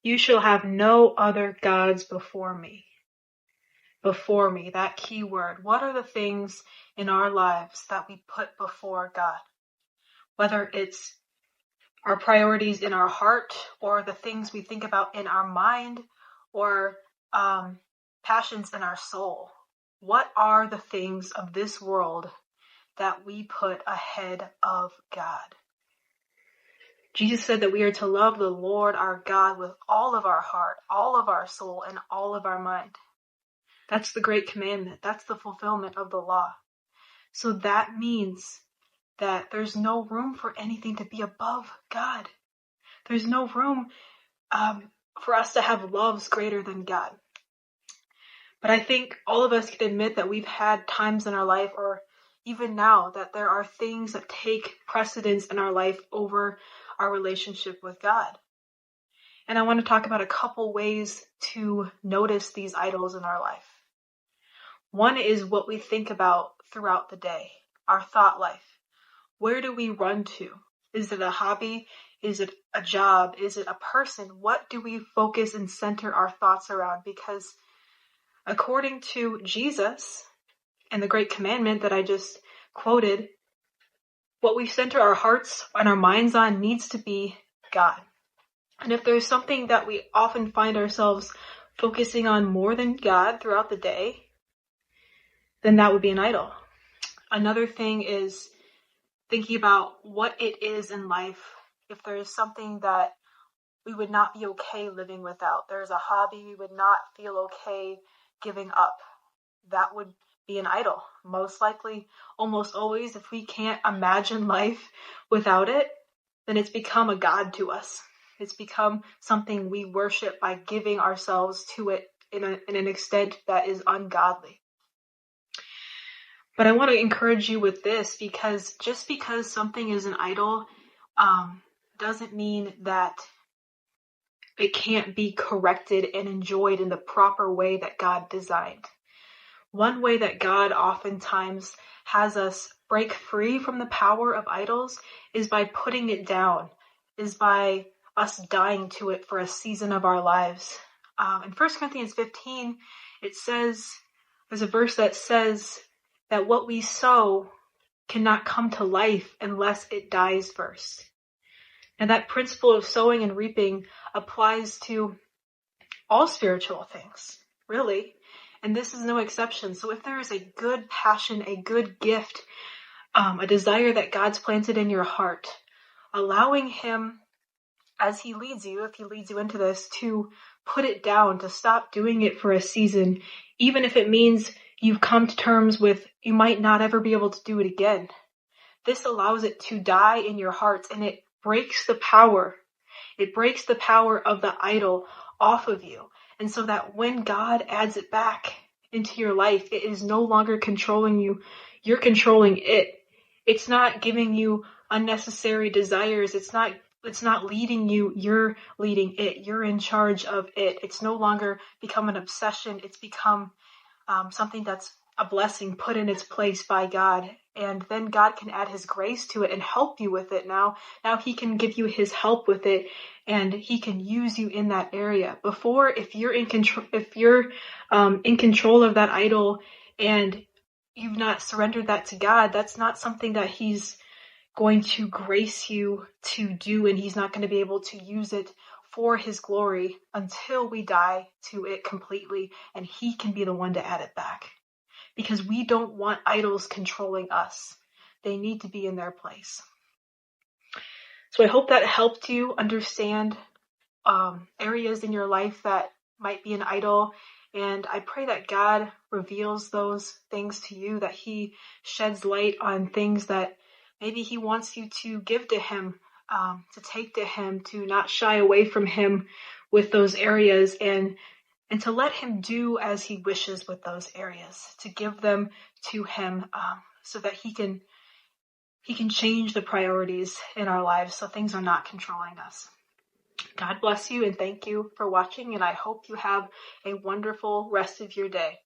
You shall have no other gods before me. Before me, that key word. What are the things in our lives that we put before God? Whether it's our priorities in our heart, or the things we think about in our mind, or passions in our soul. What are the things of this world that we put ahead of God? Jesus said that we are to love the Lord our God with all of our heart, all of our soul, and all of our mind. That's the great commandment. That's the fulfillment of the law. So that means that there's no room for anything to be above God. There's no room for us to have loves greater than God. But I think all of us can admit that we've had times in our life, or even now, that there are things that take precedence in our life over our relationship with God. And I want to talk about a couple ways to notice these idols in our life. One is what we think about throughout the day, our thought life. Where do we run to? Is it a hobby? Is it a job? Is it a person? What do we focus and center our thoughts around? Because according to Jesus and the great commandment that I just quoted, what we center our hearts and our minds on needs to be God. And if there's something that we often find ourselves focusing on more than God throughout the day, then that would be an idol. Another thing is thinking about what it is in life. If there is something that we would not be okay living without, there's a hobby we would not feel okay giving up, that would be an idol. Most likely, almost always, if we can't imagine life without it, then it's become a god to us. It's become something we worship by giving ourselves to it in an extent that is ungodly. But I want to encourage you with this, because just because something is an idol doesn't mean that it can't be corrected and enjoyed in the proper way that God designed. One way that God oftentimes has us break free from the power of idols is by putting it down, is by us dying to it for a season of our lives. In 1 Corinthians 15, it says, there's a verse that says that what we sow cannot come to life unless it dies first. And that principle of sowing and reaping applies to all spiritual things, really. And this is no exception. So if there is a good passion, a good gift, a desire that God's planted in your heart, allowing Him, as He leads you, if He leads you into this, to put it down, to stop doing it for a season, even if it means you've come to terms with you might not ever be able to do it again. This allows it to die in your hearts, and it breaks the power. It breaks the power of the idol off of you. And so that when God adds it back into your life, it is no longer controlling you. You're controlling it. It's not giving you unnecessary desires. It's not leading you. You're leading it. You're in charge of it. It's no longer become an obsession. It's become something that's a blessing put in its place by God. And then God can add His grace to it and help you with it. Now He can give you His help with it, and He can use you in that area. Before, if you're in control, in control of that idol and you've not surrendered that to God, that's not something that He's going to grace you to do, and He's not going to be able to use it for His glory until we die to it completely, and He can be the one to add it back. Because we don't want idols controlling us. They need to be in their place. So I hope that helped you understand areas in your life that might be an idol. And I pray that God reveals those things to you, that He sheds light on things that maybe He wants you to give to Him, to take to Him, to not shy away from Him with those areas, and to let Him do as He wishes with those areas, to give them to Him, so that He can change the priorities in our lives so things are not controlling us. God bless you, and thank you for watching, and I hope you have a wonderful rest of your day.